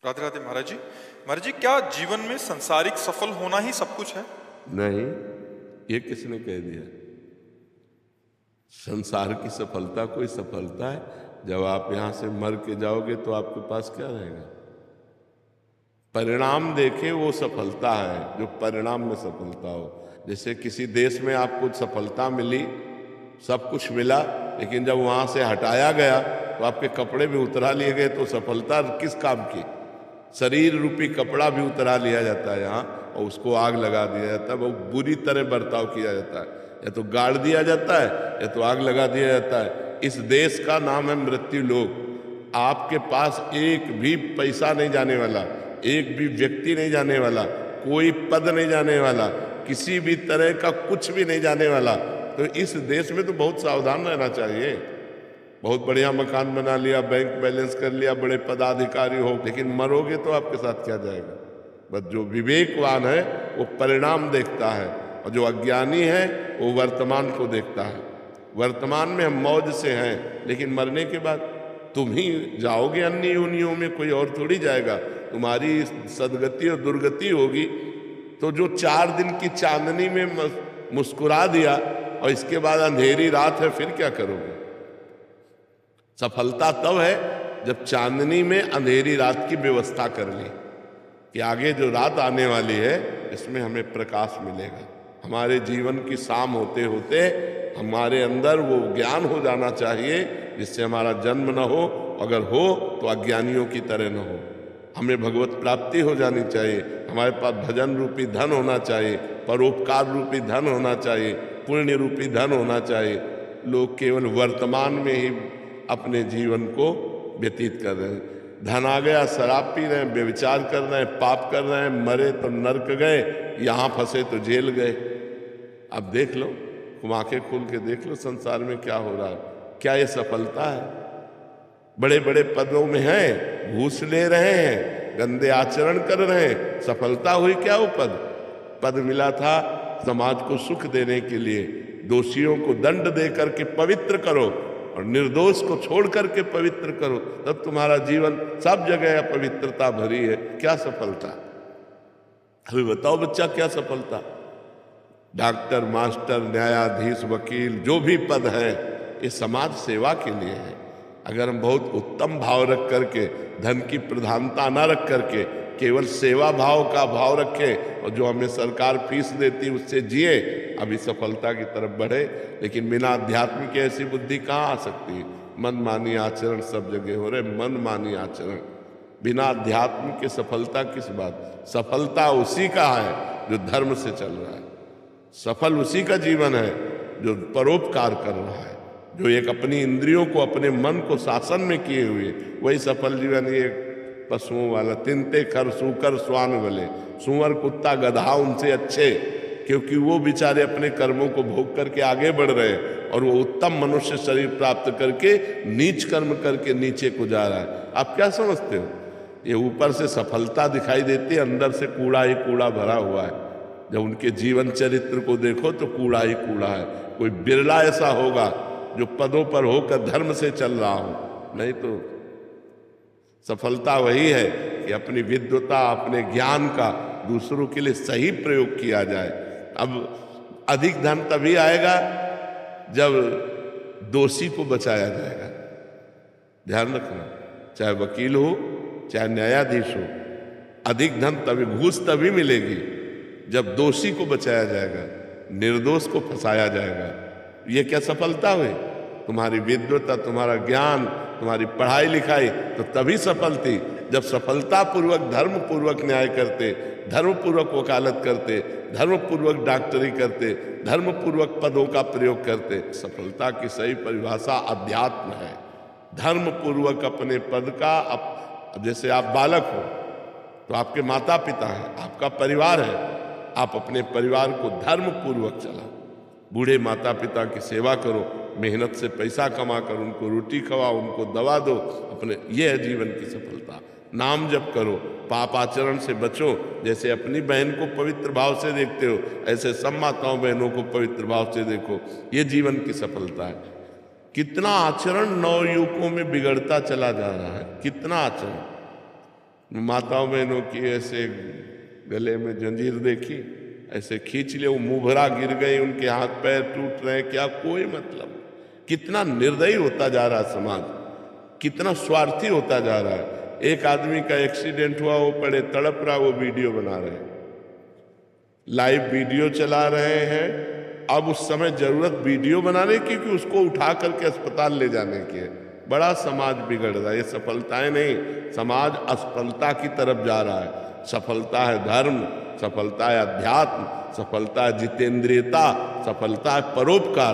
राधे राधे महाराज जी। महाराज जी, क्या जीवन में संसारिक सफल होना ही सब कुछ है? नहीं, ये किसने कह दिया? संसार की सफलता कोई सफलता है? जब आप यहां से मर के जाओगे तो आपके पास क्या रहेगा? परिणाम देखे वो सफलता है, जो परिणाम में सफलता हो। जैसे किसी देश में आपको सफलता मिली, सब कुछ मिला, लेकिन जब वहां से हटाया गया तो आपके कपड़े भी उतरा लिए गए, तो सफलता किस काम की? शरीर रूपी कपड़ा भी उतरा लिया जाता है यहाँ, और उसको आग लगा दिया जाता है। बहुत बुरी तरह बर्ताव किया जाता है, या तो गाड़ दिया जाता है या तो आग लगा दिया जाता है। इस देश का नाम है मृत्यु लोक। आपके पास एक भी पैसा नहीं जाने वाला, एक भी व्यक्ति नहीं जाने वाला, कोई पद नहीं जाने वाला, किसी भी तरह का कुछ भी नहीं जाने वाला। तो इस देश में तो बहुत सावधान रहना चाहिए। बहुत बढ़िया मकान बना लिया, बैंक बैलेंस कर लिया, बड़े पदाधिकारी हो, लेकिन मरोगे तो आपके साथ क्या जाएगा? बस जो विवेकवान है वो परिणाम देखता है, और जो अज्ञानी है वो वर्तमान को देखता है। वर्तमान में हम मौज से हैं, लेकिन मरने के बाद तुम ही जाओगे अन्य योनियों में, कोई और थोड़ी जाएगा। तुम्हारी सदगति और दुर्गति होगी। तो जो 4 दिन की चांदनी में मुस्कुरा दिया और इसके बाद अंधेरी रात है, फिर क्या करोगे? सफलता तब है जब चांदनी में अंधेरी रात की व्यवस्था कर ली कि आगे जो रात आने वाली है इसमें हमें प्रकाश मिलेगा। हमारे जीवन की शाम होते होते हमारे अंदर वो ज्ञान हो जाना चाहिए जिससे हमारा जन्म न हो, अगर हो तो अज्ञानियों की तरह न हो। हमें भगवत प्राप्ति हो जानी चाहिए, हमारे पास भजन रूपी धन होना चाहिए, परोपकार रूपी धन होना चाहिए, पुण्य रूपी धन होना चाहिए। लोग केवल वर्तमान में ही अपने जीवन को व्यतीत कर रहे हैं। धन आ गया, शराब पी रहे हैं, व्यभिचार कर रहे हैं, पाप कर रहे हैं, मरे तो नर्क गए, यहाँ फंसे तो जेल गए। अब देख लो, आंखें खोल के देख लो संसार में क्या हो रहा है। क्या ये सफलता है? बड़े बड़े पदों में हैं, घूस ले रहे हैं, गंदे आचरण कर रहे हैं, सफलता हुई क्या? वो पद मिला था समाज को सुख देने के लिए। दोषियों को दंड दे करके पवित्र करो और निर्दोष को छोड़ करके पवित्र करो, तब तुम्हारा जीवन सब जगह अपवित्रता भरी है। क्या सफलता? अभी बताओ बच्चा, क्या सफलता? डॉक्टर, मास्टर, न्यायाधीश, वकील, जो भी पद है ये समाज सेवा के लिए है। अगर हम बहुत उत्तम भाव रख करके, धन की प्रधानता न रख करके केवल सेवा भाव का भाव रखें और जो हमें सरकार फीस देती उससे जिए, अभी सफलता की तरफ बढ़े। लेकिन बिना अध्यात्म की ऐसी बुद्धि कहाँ आ सकती है? मनमानी आचरण सब जगह हो रहे, मनमानी आचरण। बिना अध्यात्म के सफलता किस बात? सफलता उसी का है जो धर्म से चल रहा है। सफल उसी का जीवन है जो परोपकार कर रहा है, जो एक अपनी इंद्रियों को, अपने मन को शासन में किए हुए, वही सफल जीवन। ये पशुओं वाला, तिनते खर सूकर स्वान भले, सुअर कुत्ता गधा उनसे अच्छे, क्योंकि वो बेचारे अपने कर्मों को भोग करके आगे बढ़ रहे हैं और वो उत्तम मनुष्य शरीर प्राप्त करके नीच कर्म करके नीचे को जा रहा है। आप क्या समझते हो? ये ऊपर से सफलता दिखाई देती है, अंदर से कूड़ा ही कूड़ा भरा हुआ है। जब उनके जीवन चरित्र को देखो तो कूड़ा ही कूड़ा है। कोई बिरला ऐसा होगा जो पदों पर होकर धर्म से चल रहा हो, नहीं तो सफलता वही है कि अपनी विद्वता, अपने ज्ञान का दूसरों के लिए सही प्रयोग किया जाए। अब अधिक धन तभी आएगा जब दोषी को बचाया जाएगा। ध्यान रखना, चाहे वकील हो चाहे न्यायाधीश हो, अधिक धन तभी, घूस तभी मिलेगी जब दोषी को बचाया जाएगा, निर्दोष को फंसाया जाएगा। ये क्या सफलता हुई? तुम्हारी विद्वता, तुम्हारा ज्ञान, तुम्हारी पढ़ाई लिखाई तो तभी सफल थी जब सफलता पूर्वक, धर्म पूर्वक न्याय करते, धर्म पूर्वक वकालत करते, धर्म पूर्वक डॉक्टरी करते, धर्म पूर्वक पदों का प्रयोग करते। सफलता की सही परिभाषा अध्यात्म है। धर्म पूर्वक अपने पद का जैसे आप बालक हो तो आपके माता पिता हैं, आपका परिवार है, आप अपने परिवार को धर्म पूर्वक चलाओ। बूढ़े माता पिता की सेवा करो, मेहनत से पैसा कमा कर उनको रोटी खवाओ, उनको दवा दो, अपने, ये है जीवन की सफलता। नाम जप करो, पाप आचरण से बचो। जैसे अपनी बहन को पवित्र भाव से देखते हो, ऐसे सब माताओं बहनों को पवित्र भाव से देखो। ये जीवन की सफलता है। कितना आचरण नवयुवकों में बिगड़ता चला जा रहा है, कितना आचरण। माताओं बहनों की ऐसे गले में जंजीर देखी, ऐसे खींच ले, वो मुंह भरा गिर गए, उनके हाथ पैर टूट रहे, क्या कोई मतलब। कितना निर्दयी होता जा रहा समाज, कितना स्वार्थी होता जा रहा है। एक आदमी का एक्सीडेंट हुआ, वो पड़े तड़प रहा, वो वीडियो बना रहे हैं, लाइव वीडियो चला रहे हैं। अब उस समय जरूरत वीडियो बनाने की कि उसको उठा करके अस्पताल ले जाने की है। बड़ा समाज बिगड़ रहा है, ये सफलताएं नहीं, समाज असफलता की तरफ जा रहा है। सफलता है धर्म, सफलता है अध्यात्म, सफलता है जितेंद्रियता, सफलता है परोपकार।